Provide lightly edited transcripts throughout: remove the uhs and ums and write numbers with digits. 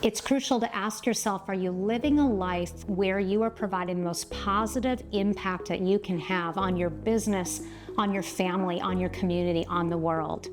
It's crucial to ask yourself, are you living a life where you are providing the most positive impact that you can have on your business, on your family, on your community, on the world?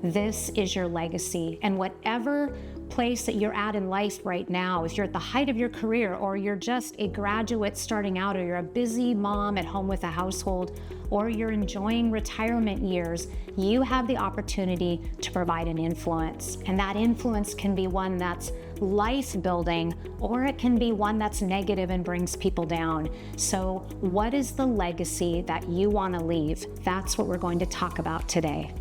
This is your legacy. And whatever place that you're at in life right now, if you're at the height of your career, or you're just a graduate starting out, or you're a busy mom at home with a household, or you're enjoying retirement years, you have the opportunity to provide an influence. And that influence can be one that's life building, or it can be one that's negative and brings people down. So what is the legacy that you want to leave? That's what we're going to talk about today.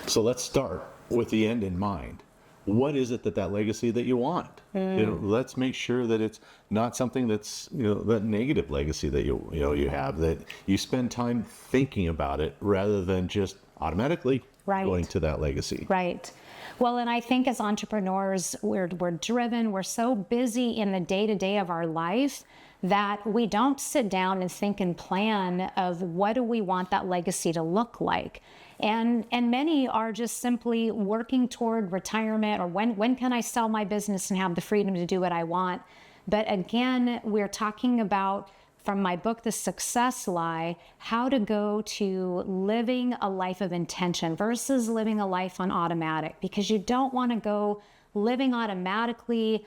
So let's start with the end in mind. What is it that legacy that you want? Let's make sure that it's not something that's, that negative legacy that you have, that you spend time thinking about it rather than just automatically going to that legacy. Right. Well, and I think as entrepreneurs, we're driven, we're so busy in the day-to-day of our life that we don't sit down and think and plan of what do we want that legacy to look like. And many are just simply working toward retirement, or when can I sell my business and have the freedom to do what I want. But again, we're talking about, from my book, The Success Lie, how to go to living a life of intention versus living a life on automatic, because you don't want to go living automatically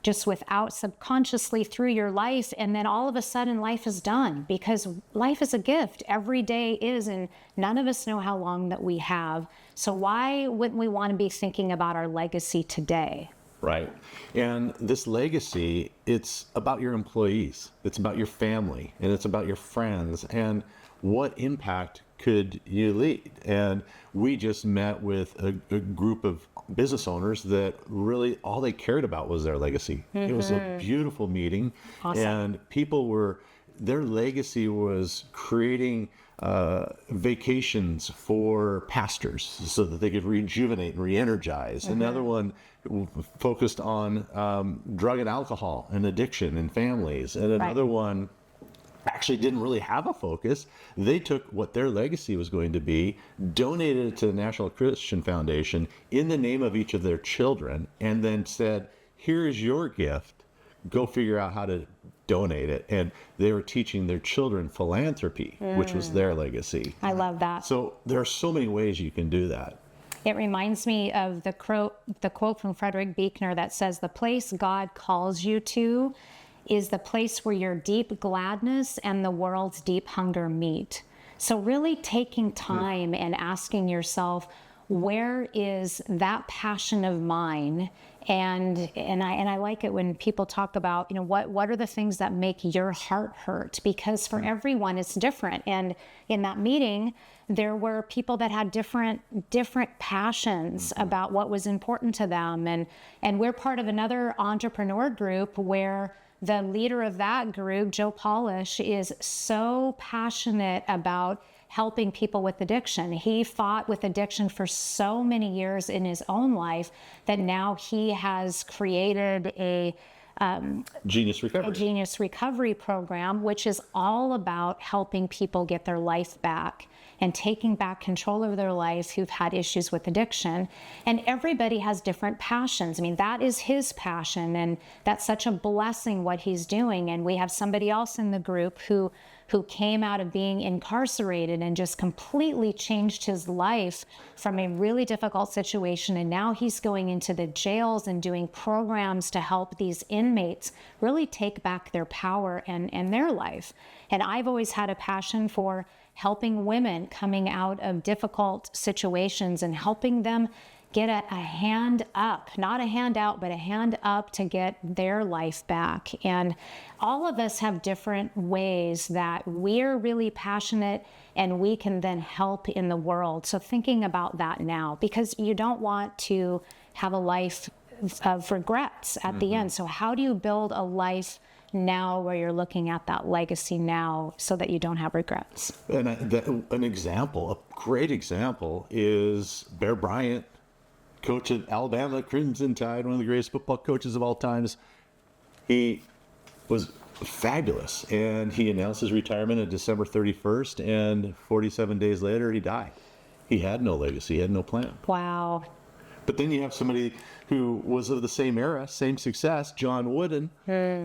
just without subconsciously through your life, and then all of a sudden life is done, because life is a gift. Every day is, and none of us know how long that we have. So why wouldn't we want to be thinking about our legacy today? Right. And this legacy, it's about your employees, it's about your family, and it's about your friends, and what impact could you lead? And we just met with a group of business owners that really all they cared about was their legacy. It was a beautiful meeting. Awesome. And their legacy was creating vacations for pastors so that they could rejuvenate and re-energize. Another one focused on drug and alcohol and addiction in families. And another one actually didn't really have a focus. They took what their legacy was going to be, donated it to the National Christian Foundation in the name of each of their children, and then said, here is your gift. Go figure out how to donate it. And they were teaching their children philanthropy, which was their legacy. I love that. So there are so many ways you can do that. It reminds me of the quote from Frederick Buechner that says, the place God calls you to is the place where your deep gladness and the world's deep hunger meet. So really taking time and asking yourself, where is that passion of mine? And I like it when people talk about, what are the things that make your heart hurt? Because for everyone it's different. And in that meeting, there were people that had different passions about what was important to them. And we're part of another entrepreneur group where the leader of that group, Joe Polish, is so passionate about helping people with addiction. He fought with addiction for so many years in his own life that now he has created a Genius recovery program, which is all about helping people get their life back and taking back control of their life who've had issues with addiction. And everybody has different passions. I mean, that is his passion, and that's such a blessing what he's doing. And we have somebody else in the group who came out of being incarcerated and just completely changed his life from a really difficult situation. And now he's going into the jails and doing programs to help these inmates really take back their power and their life. And I've always had a passion for helping women coming out of difficult situations and helping them get a hand up, not a hand out, but a hand up to get their life back. And all of us have different ways that we're really passionate and we can then help in the world. So thinking about that now, because you don't want to have a life of regrets at the end. So how do you build a life now where you're looking at that legacy now so that you don't have regrets? And a great example is Bear Bryant, coach at Alabama Crimson Tide, one of the greatest football coaches of all times. He was fabulous, and he announced his retirement on December 31st, and 47 days later he died. He had no legacy, he had no plan. Wow. But then you have somebody who was of the same era, same success, John Wooden.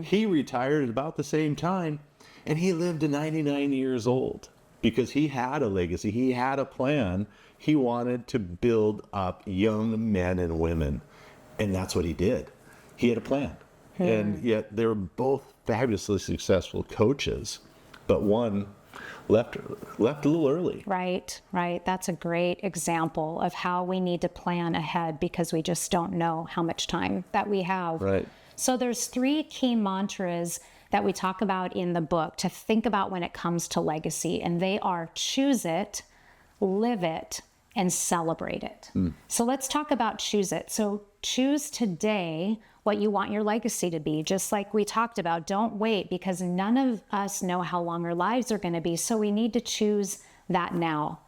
He retired at about the same time, and he lived to 99 years old because he had a legacy. He had a plan. He wanted to build up young men and women, and that's what he did. He had a plan. And yet they were both fabulously successful coaches, but one left a little early. Right. That's a great example of how we need to plan ahead because we just don't know how much time that we have. Right. So there's 3 key mantras that we talk about in the book to think about when it comes to legacy, and they are choose it, live it, and celebrate it. So let's talk about choose it. So choose today what you want your legacy to be. Just like we talked about, don't wait because none of us know how long our lives are going to be. So we need to choose that now.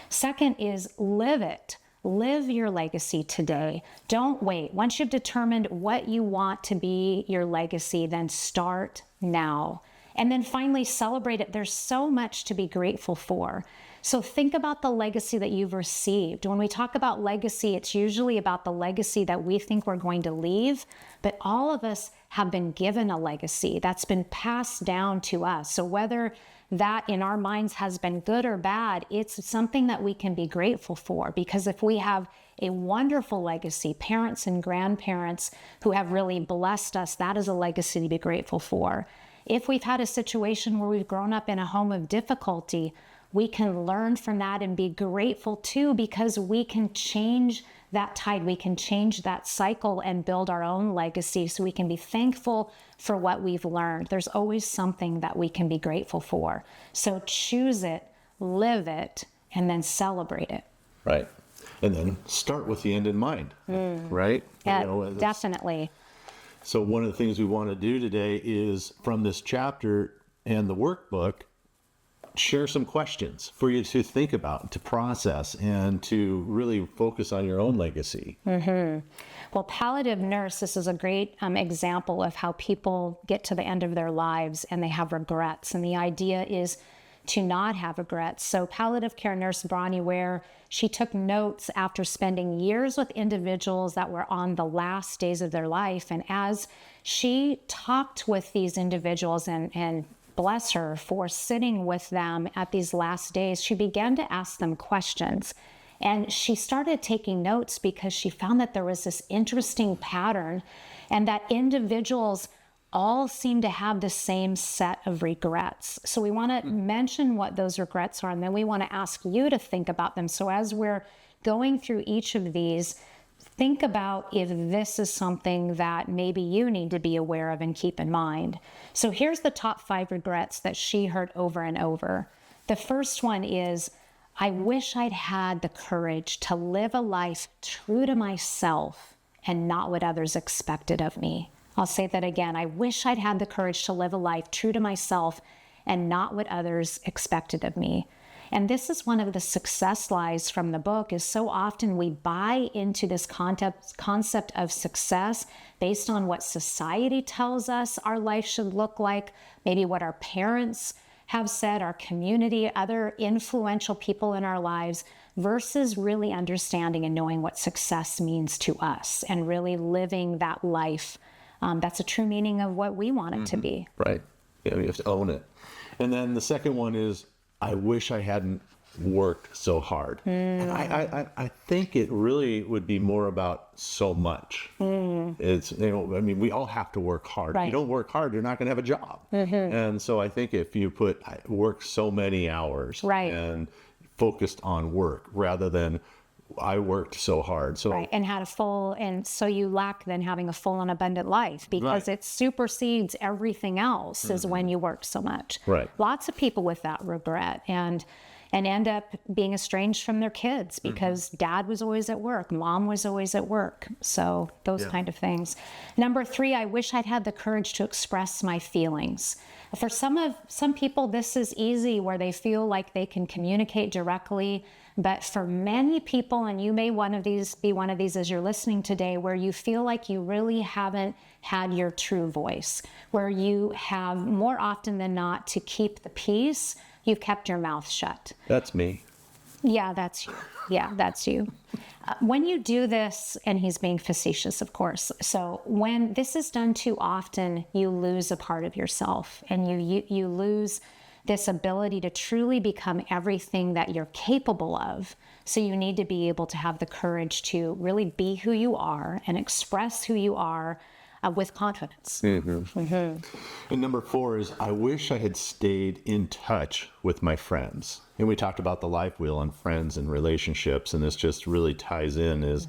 Second is live it. Live your legacy today. Don't wait. Once you've determined what you want to be your legacy, then start now. And then finally, celebrate it. There's so much to be grateful for. So think about the legacy that you've received. When we talk about legacy, it's usually about the legacy that we think we're going to leave, but all of us have been given a legacy that's been passed down to us. So whether that in our minds has been good or bad, it's something that we can be grateful for, because if we have a wonderful legacy, parents and grandparents who have really blessed us, that is a legacy to be grateful for. If we've had a situation where we've grown up in a home of difficulty, we can learn from that and be grateful too, because we can change that tide. We can change that cycle and build our own legacy, so we can be thankful for what we've learned. There's always something that we can be grateful for. So choose it, live it, and then celebrate it. Right. And then start with the end in mind, right? Yeah, definitely. So one of the things we want to do today is, from this chapter and the workbook, share some questions for you to think about, to process, and to really focus on your own legacy. Well, palliative nurse, this is a great example of how people get to the end of their lives and they have regrets. And the idea is to not have regrets. So palliative care nurse Bronnie Ware, she took notes after spending years with individuals that were on the last days of their life. And as she talked with these individuals and bless her for sitting with them at these last days, she began to ask them questions. And she started taking notes because she found that there was this interesting pattern, and that individuals all seem to have the same set of regrets. So we want to mention what those regrets are, and then we want to ask you to think about them. So as we're going through each of these, think about if this is something that maybe you need to be aware of and keep in mind. So here's the top 5 regrets that she heard over and over. The first one is, I wish I'd had the courage to live a life true to myself and not what others expected of me. I'll say that again. I wish I'd had the courage to live a life true to myself and not what others expected of me. And this is one of the success lies from the book, is so often we buy into this concept of success based on what society tells us our life should look like, maybe what our parents have said, our community, other influential people in our lives, versus really understanding and knowing what success means to us and really living that life. That's a true meaning of what we want it to be. Right. Yeah, we have to own it. And then the second one is, I wish I hadn't worked so hard. And I think it really would be more about so much. It's, I mean, we all have to work hard. If you don't work hard, you're not going to have a job. And so I think if you work so many hours and focused on work rather than I worked so hard. So and had a full, and so you lack then having a full and abundant life, because it supersedes everything else is when you work so much. Lots of people with that regret and end up being estranged from their kids because dad was always at work, mom was always at work. So those kind of things. Number 3, I wish I'd had the courage to express my feelings. For some people, this is easy where they feel like they can communicate directly. But for many people, and you may be one of these as you're listening today, where you feel like you really haven't had your true voice, where you have more often than not to keep the peace, you've kept your mouth shut. That's me. Yeah, that's you. Yeah, that's you. When you do this, and he's being facetious, of course. So when this is done too often, you lose a part of yourself, and you lose this ability to truly become everything that you're capable of. So you need to be able to have the courage to really be who you are and express who you are with confidence. And number 4 is, I wish I had stayed in touch with my friends. And we talked about the life wheel and friends and relationships, and this just really ties in is,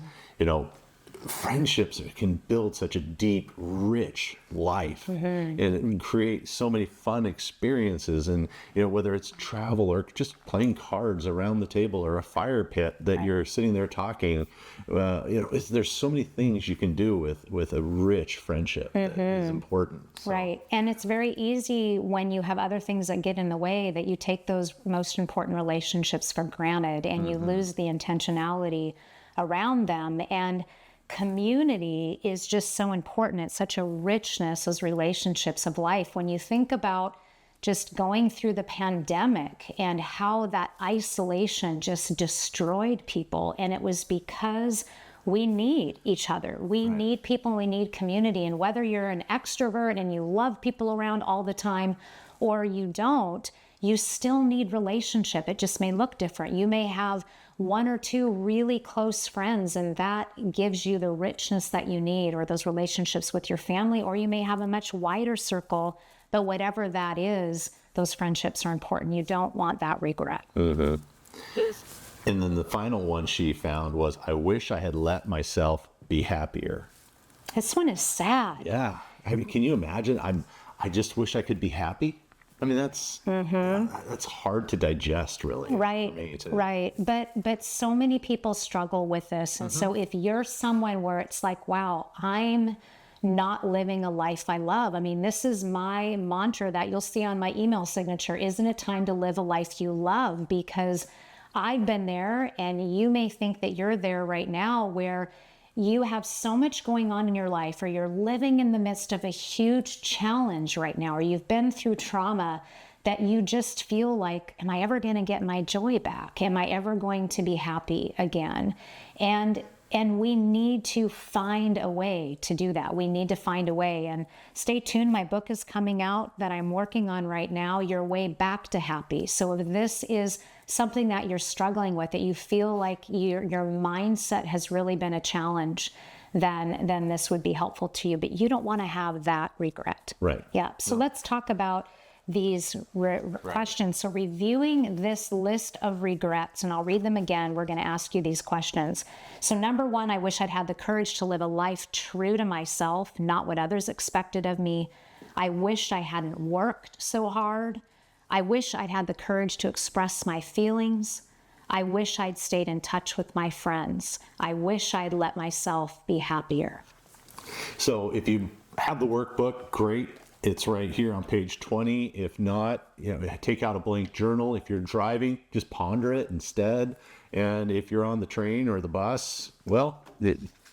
friendships can build such a deep, rich life and create so many fun experiences. And, whether it's travel or just playing cards around the table or a fire pit that you're sitting there talking, there's so many things you can do with a rich friendship that is important. So. Right. And it's very easy when you have other things that get in the way that you take those most important relationships for granted and you lose the intentionality around them. And community is just so important. It's such a richness, those relationships of life. When you think about just going through the pandemic and how that isolation just destroyed people, and it was because we need each other. We need people, we need community. And whether you're an extrovert and you love people around all the time or you don't, you still need relationship. It just may look different. You may have 1 or 2 really close friends, and that gives you the richness that you need, or those relationships with your family, or you may have a much wider circle, but whatever that is, those friendships are important. You don't want that regret. And then the final one she found was, I wish I had let myself be happier. This one is sad. Yeah. I mean, can you imagine? I just wish I could be happy. I mean, that's hard to digest, really. Right. But so many people struggle with this. And so if you're someone where it's like, wow, I'm not living a life I love. I mean, this is my mantra that you'll see on my email signature. Isn't it time to live a life you love? Because I've been there, and you may think that you're there right now, where you have so much going on in your life, or you're living in the midst of a huge challenge right now, or you've been through trauma, that you just feel like, am I ever going to get my joy back? Am I ever going to be happy again? And we need to find a way to do that. We need to find a way. And stay tuned. My book is coming out that I'm working on right now, Your Way Back to Happy. So if this is something that you're struggling with, that you feel like your mindset has really been a challenge, then this would be helpful to you. But you don't want to have that regret. Right. Yeah. So let's talk about these questions. So reviewing this list of regrets, and I'll read them again, we're going to ask you these questions. So number 1, I wish I'd had the courage to live a life true to myself, not what others expected of me. I wish I hadn't worked so hard. I wish I'd had the courage to express my feelings. I wish I'd stayed in touch with my friends. I wish I'd let myself be happier. So if you have the workbook, great. It's right here on page 20. If not, take out a blank journal. If you're driving, just ponder it instead. And if you're on the train or the bus, well,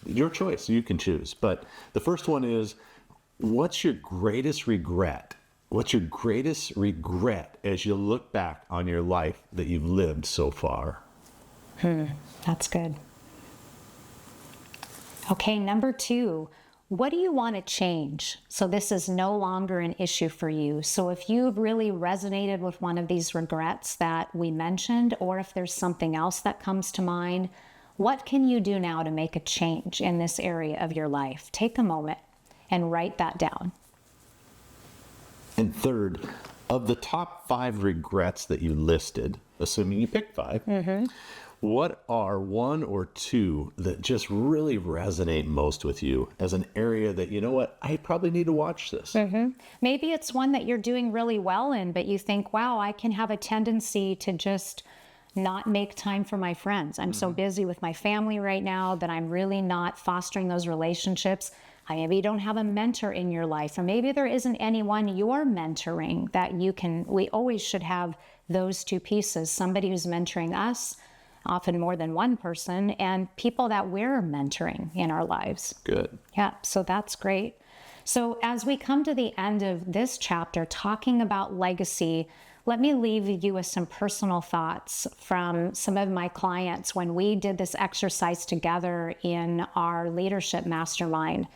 your choice. You can choose. But the first one is, what's your greatest regret? What's your greatest regret as you look back on your life that you've lived so far? That's good. Okay, number 2. What do you want to change? So this is no longer an issue for you. So if you've really resonated with one of these regrets that we mentioned, or if there's something else that comes to mind, what can you do now to make a change in this area of your life? Take a moment and write that down. And third, of the top 5 regrets that you listed, assuming you picked 5, what are 1 or 2 that just really resonate most with you as an area that, you know what, I probably need to watch this? Maybe it's one that you're doing really well in, but you think, wow, I can have a tendency to just not make time for my friends. I'm so busy with my family right now that I'm really not fostering those relationships. Maybe you don't have a mentor in your life, or maybe there isn't anyone you're mentoring that you can. We always should have those 2 pieces, somebody who's mentoring us, often more than one person, and people that we're mentoring in our lives. Good. Yeah, so that's great. So as we come to the end of this chapter, talking about legacy, let me leave you with some personal thoughts from some of my clients when we did this exercise together in our leadership mastermind.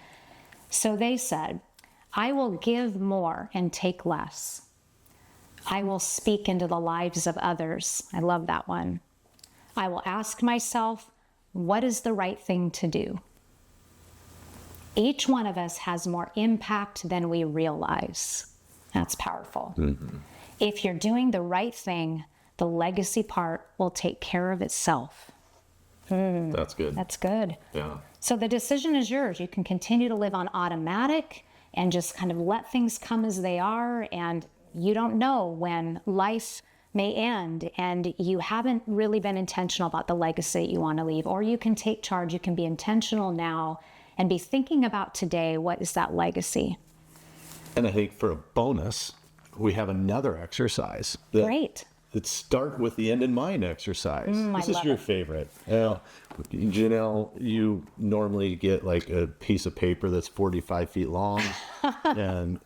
So they said, I will give more and take less. I will speak into the lives of others. I love that one. I will ask myself, what is the right thing to do? Each one of us has more impact than we realize. That's powerful. Mm-hmm. If you're doing the right thing, the legacy part will take care of itself. That's good. That's good. Yeah. So the decision is yours. You can continue to live on automatic and just kind of let things come as they are. And you don't know when life may end and you haven't really been intentional about the legacy that you want to leave. Or you can take charge. You can be intentional now and be thinking about today, what is that legacy? And I think for a bonus, we have another exercise. Great. Let's start with the end in mind exercise. This is your favorite. Janelle, you normally get like a piece of paper that's 45 feet long and,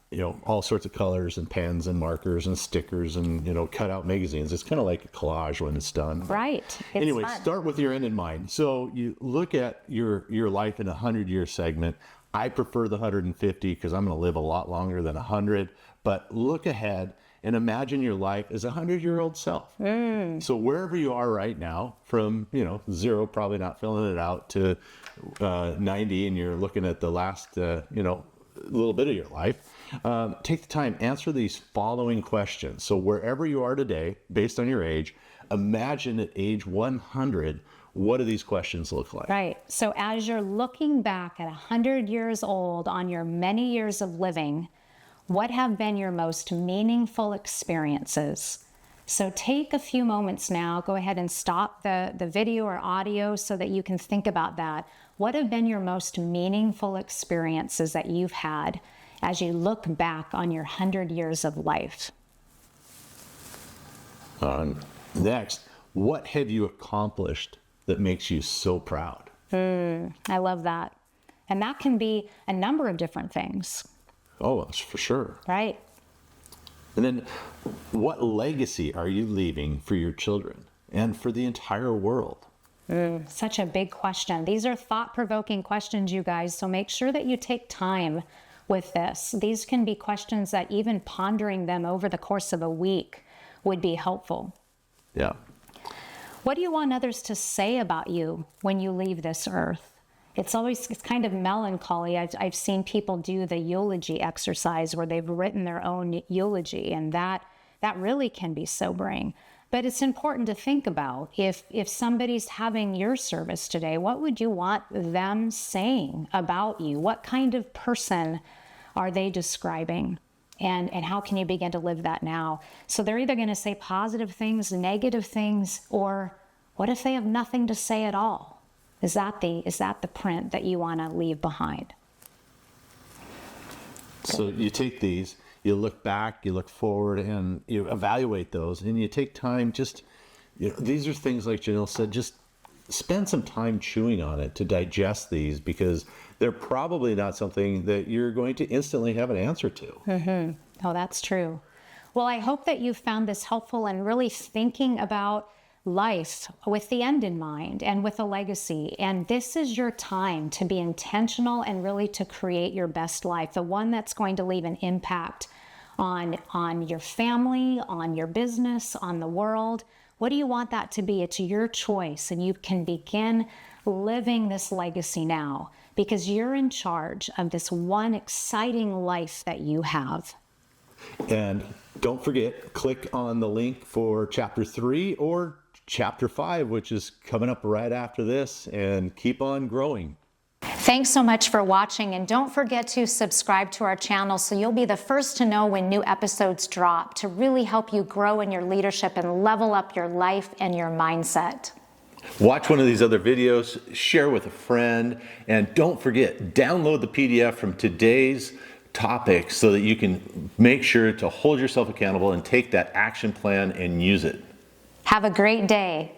all sorts of colors and pens and markers and stickers and, cut out magazines. It's kind of like a collage when it's done. Right. Anyway, start with your end in mind. So you look at your life in a 100-year segment. I prefer the 150 because I'm going to live a lot longer than 100, but look ahead and imagine your life as a 100-year-old self. So wherever you are right now, from 0, probably not filling it out, to 90, and you're looking at the last little bit of your life, take the time, answer these following questions. So wherever you are today, based on your age, imagine at age 100, what do these questions look like? Right. So as you're looking back at 100 years old on your many years of living, what have been your most meaningful experiences? So take a few moments now, go ahead and stop the video or audio so that you can think about that. What have been your most meaningful experiences that you've had as you look back on your 100 years of life? Next, what have you accomplished that makes you so proud? I love that. And that can be a number of different things. Oh, that's for sure. Right. And then what legacy are you leaving for your children and for the entire world? Such a big question. These are thought-provoking questions, you guys, so make sure that you take time with this. These can be questions that even pondering them over the course of a week would be helpful. Yeah. What do you want others to say about you when you leave this earth? It's kind of melancholy. I've seen people do the eulogy exercise where they've written their own eulogy, and that really can be sobering. But it's important to think about if somebody's having your service today, what would you want them saying about you? What kind of person are they describing? And how can you begin to live that now? So they're either going to say positive things, negative things, or what if they have nothing to say at all? Is that the print that you want to leave behind? So you take these, you look back, you look forward, and you evaluate those, and you take time. These are things like Janelle said. Just spend some time chewing on it to digest these, because they're probably not something that you're going to instantly have an answer to. Mm-hmm. Oh, that's true. Well, I hope that you found this helpful and really thinking about life with the end in mind and with a legacy. And this is your time to be intentional and really to create your best life, the one that's going to leave an impact on your family, on your business, on the world. What do you want that to be? It's your choice, and you can begin living this legacy now because you're in charge of this one exciting life that you have. And don't forget, click on the link for chapter 3 or chapter 5, which is coming up right after this, and keep on growing. Thanks so much for watching, and don't forget to subscribe to our channel so you'll be the first to know when new episodes drop to really help you grow in your leadership and level up your life and your mindset. Watch one of these other videos, share with a friend, and don't forget, download the PDF from today's topic so that you can make sure to hold yourself accountable and take that action plan and use it. Have a great day.